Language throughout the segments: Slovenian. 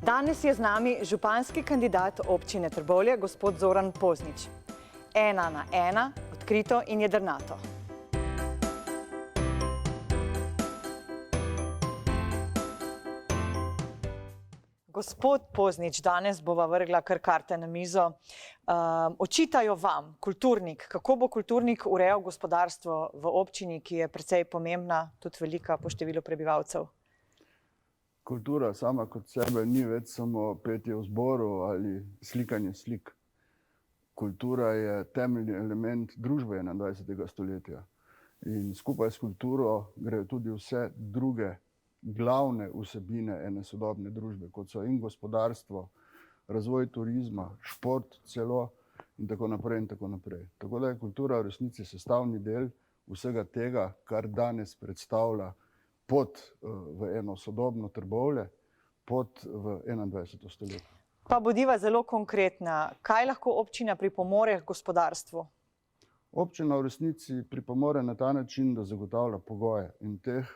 Danes je z nami županski kandidat občine Trbovlje, gospod Zoran Poznič. 1:1, odkrito in jedrnato. Gospod Poznič, danes bova vrgla kar karte na mizo. Očitajo vam, kulturnik, kako bo kulturnik urejal gospodarstvo v občini, ki je precej pomembna, tudi velika po številu prebivalcev? Kultura sama kot sebe ni več samo petje v zboru ali slikanje slik. Kultura je temeljni element družbe 21. stoletja. In skupaj s kulturo grejo tudi vse druge glavne vsebine ene sodobne družbe, kot so in gospodarstvo, razvoj turizma, šport celo in tako naprej in tako naprej. Tako da je kultura v resnici sestavni del vsega tega, kar danes predstavlja pot v eno sodobno Trbovlje, pot v 21. stoletje. Pa bodiva zelo konkretna. Kaj lahko občina pripomore k gospodarstvu? Občina v resnici pripomore na ta način, da zagotavlja pogoje. In teh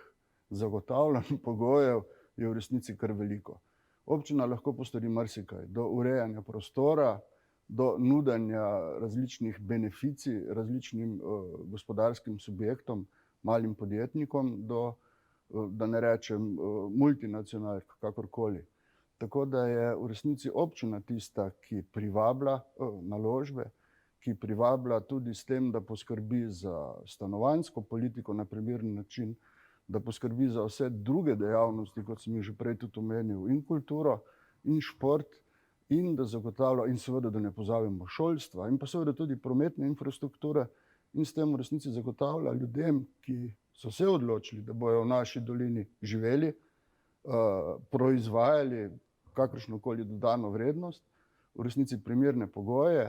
zagotavljanj pogojev je v resnici kar veliko. Občina lahko postori marsikaj, do urejanja prostora, do nudenja različnih beneficij različnim gospodarskim subjektom, malim podjetnikom, do, da ne rečem, multinacionalk, kakorkoli. Tako da je v resnici občina tista, ki privablja naložbe, ki privablja tudi s tem, da poskrbi za stanovanjsko politiko na primeren način, da poskrbi za vse druge dejavnosti, kot sem jih že prej tudi omenil, in kulturo, in šport, in da zagotavlja, in seveda, da ne pozabimo šolstva, in pa seveda tudi prometne infrastrukture, in s tem v resnici zagotavlja ljudem, ki so se odločili, da bojo v naši dolini živeli, proizvajali kakršnokoli dodano vrednost, v resnici primerne pogoje,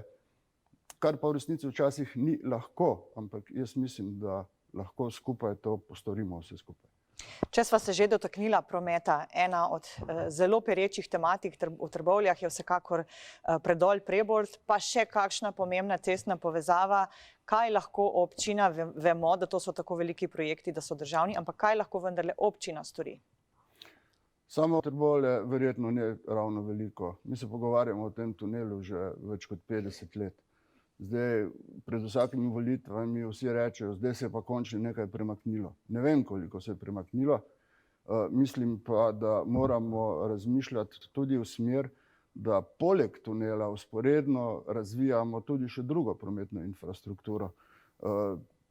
kar pa v resnici včasih ni lahko, ampak jaz mislim, da lahko skupaj to postorimo vse skupaj. Če sva se že dotaknila prometa, ena od zelo perečih tematik v Trbovljah je vsekakor predor Prebold, pa še kakšna pomembna cestna povezava. Kaj lahko občina, vemo, da to so tako veliki projekti, da so državni, ampak kaj lahko vendarle občina stori? Samo Trbovlje verjetno ne ravno veliko. Mi se pogovarjamo o tem tunelu že več kot 50 let. Zdaj, pred vsakimi volitvami vsi rečejo, zdaj se je pa končno nekaj premaknilo. Ne vem, koliko se je premaknilo. Mislim pa, da moramo razmišljati tudi v smer, da poleg tunela vzporedno razvijamo tudi še drugo prometno infrastrukturo.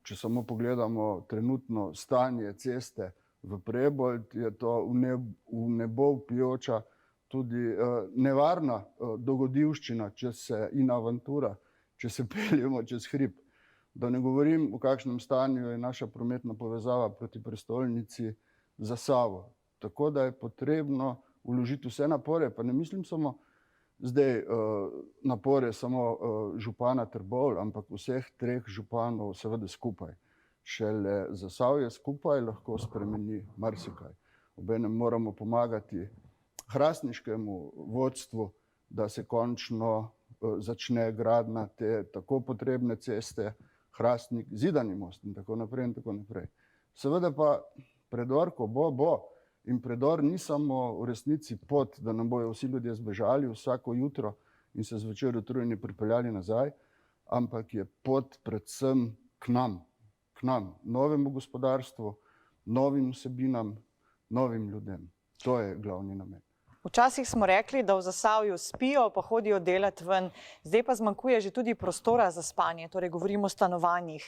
Če samo pogledamo trenutno stanje ceste v Prebold, je to v nebo vpijoča tudi nevarna dogodivščina, in avantura, če se peljemo čez hrib. Da ne govorim, v kakšnem stanju je naša prometna povezava proti prestolnici za Savo. Tako da je potrebno vložiti vse napore, pa ne mislim samo zdaj napore samo župana Trbovlj, ampak vseh treh županov seveda skupaj. Šele Zasavje skupaj lahko spremeni marsikaj. Obenem moramo pomagati hrastniškemu vodstvu, da se končno začne gradnja te tako potrebne ceste Hrastnik, Zidani most in tako naprej in tako naprej. Seveda pa predor, ko bo, in predor ni samo v resnici pot, da nam bojo vsi ljudje zbežali vsako jutro in se zvečer utrujeni pripeljali nazaj, ampak je pot predvsem k nam, novemu gospodarstvu, novim vsebinam, novim ljudem. To je glavni namen. Včasih smo rekli, da v Zasavju spijo, pa hodijo delati ven. Zdaj pa zmanjkuje že tudi prostora za spanje, torej govorimo o stanovanjih.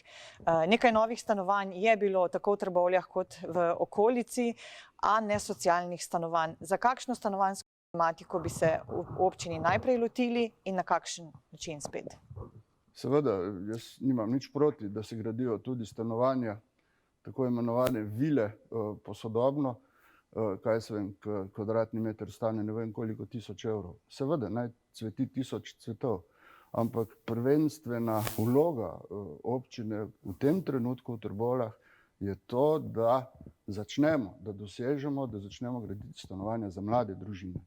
Nekaj novih stanovanj je bilo tako v Trbovljah kot v okolici, a ne socialnih stanovanj. Za kakšno stanovanjsko tematiko bi se v občini najprej lotili in na kakšen način spet? Seveda, jaz nimam nič proti, da se gradijo tudi stanovanja, tako imenovane vile posodobno. Kaj se vem, kvadratni meter stane ne vem koliko tisoč evrov. Seveda, naj cveti 1000 cvetov, ampak prvenstvena vloga občine v tem trenutku v Trbovljah je to, da začnemo, da dosežemo, da začnemo graditi stanovanja za mlade družine.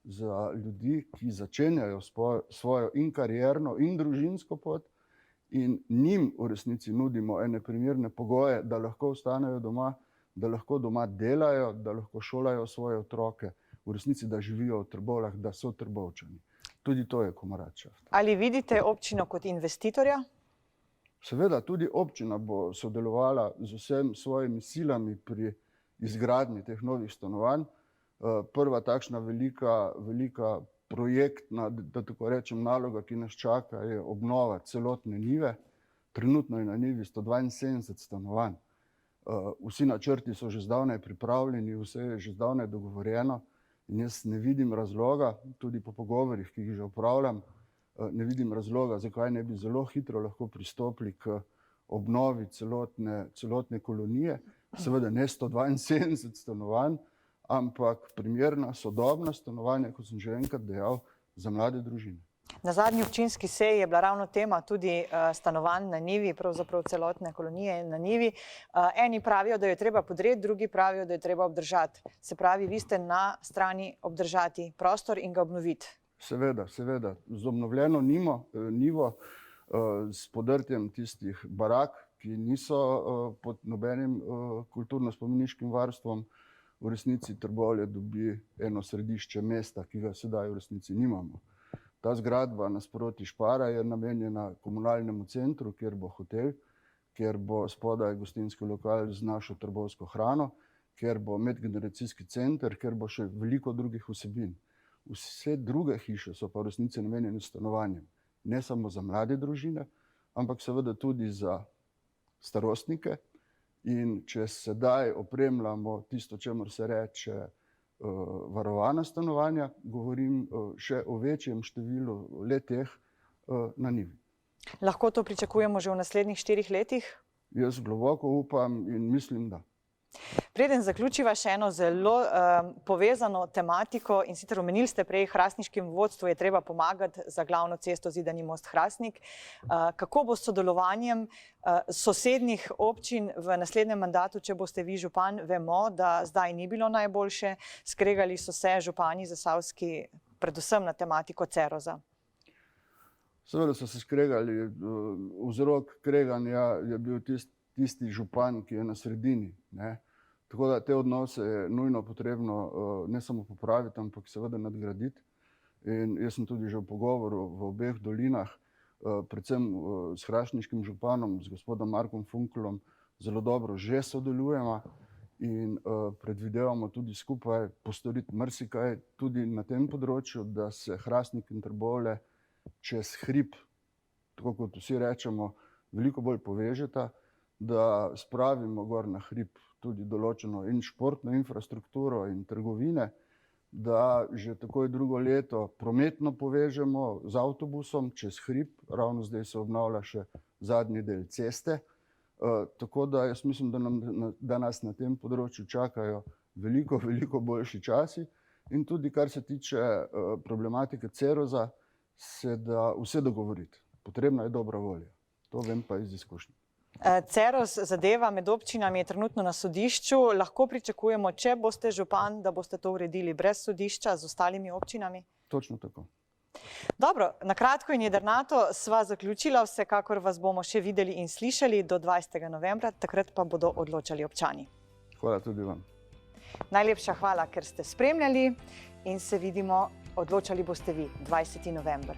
Za ljudi, ki začenjajo svojo in karierno in družinsko pot, in njim v resnici nudimo ene primerne pogoje, da lahko ostanejo doma, da lahko doma delajo, da lahko šolajo svoje otroke. v resnici, da živijo v Trbovljah, da so Trbovčani. Tudi to je Komaradschaft. Ali vidite občino kot investitorja? Seveda, tudi občina bo sodelovala z vsemi svojimi silami pri izgradnji teh novih stanovanj. Prva takšna velika projektna, da tako rečem, naloga, ki nas čaka, je obnova celotne njive. Trenutno je na njivi 172 stanovanj. Vsi načrti so že zdavnaj pripravljeni, vse je že zdavnaj dogovorjeno in jaz ne vidim razloga, tudi po pogovorih, ki jih že opravljam, ne vidim razloga, zakaj ne bi zelo hitro lahko pristopili k obnovi celotne kolonije. Seveda ne 172 stanovanj, ampak primerna, sodobna stanovanja, kot sem že enkrat dejal, za mlade družine. Na zadnji občinski seji je bila ravno tema tudi stanovanj na njivi, pravzaprav celotne kolonije na njivi. Eni pravijo, da jo je treba podreti, drugi pravijo, da je treba obdržati. Se pravi, vi ste na strani obdržati prostor in ga obnoviti. Seveda. Z obnovljeno njivo, s podrtjem tistih barak, ki niso pod nobenim kulturno-spomeniškim varstvom, v resnici Trbovlje dobi eno središče mesta, ki ga sedaj v resnici nimamo. Ta zgradba nasproti Špara je namenjena komunalnemu centru, kjer bo hotel, kjer bo spodaj gostinski lokal z našo trbovsko hrano, kjer bo medgeneracijski center, kjer bo še veliko drugih vsebin. Vse druge hiše so pa v resnici namenjene stanovanjem. Ne samo za mlade družine, ampak seveda tudi za starostnike. In če sedaj opremljamo tisto, čemur se reče varovana stanovanja, govorim še o večjem številu le-teh na njivi. Lahko to pričakujemo že v naslednjih 4 letih? Jaz globoko upam in mislim, da. Preden zaključiva še eno zelo povezano tematiko, in sicer omenili ste prej, hrastniškim vodstvu je treba pomagati za glavno cesto Zidani Most-Hrastnik. Kako bo s sodelovanjem sosednjih občin v naslednjem mandatu, če boste vi župan? Vemo, da zdaj ni bilo najboljše. Skregali so se župani zasavski, predvsem na tematiko Ceroza. Seveda so se skregali. Vzrok kreganja je bil tisti župan, ki je na sredini. Tako da te odnose je nujno potrebno ne samo popraviti, ampak seveda nadgraditi. In jaz sem tudi že v pogovoru v obeh dolinah, predvsem s hrastniškim županom, s gospodom Markom Funklom, zelo dobro že sodelujemo in predvidevamo tudi skupaj postoriti marsikaj tudi na tem področju, da se Hrastnik in Trbovlje čez hrib, tako kot vsi rečemo, veliko bolj povežeta, da spravimo gor na hrib tudi določeno in športno infrastrukturo in trgovine, da že takoj drugo leto prometno povežemo z avtobusom čez hrib, ravno zdaj se obnavlja še zadnji del ceste. Tako da jaz mislim, da nas na tem področju čakajo veliko boljši časi in tudi kar se tiče problematike Ceroza, se da vse dogovoriti. Potrebna je dobra volja. To vem pa iz izkušnje. Ceroz, zadeva med občinami je trenutno na sodišču. Lahko pričakujemo, če boste župan, da boste to uredili brez sodišča z ostalimi občinami? Točno tako. Dobro, na kratko in jedrnato sva zaključila, vsekakor vas bomo še videli in slišali do 20. novembra, takrat pa bodo odločali občani. Hvala tudi vam. Najlepša hvala, ker ste spremljali in se vidimo, odločali boste vi 20. november.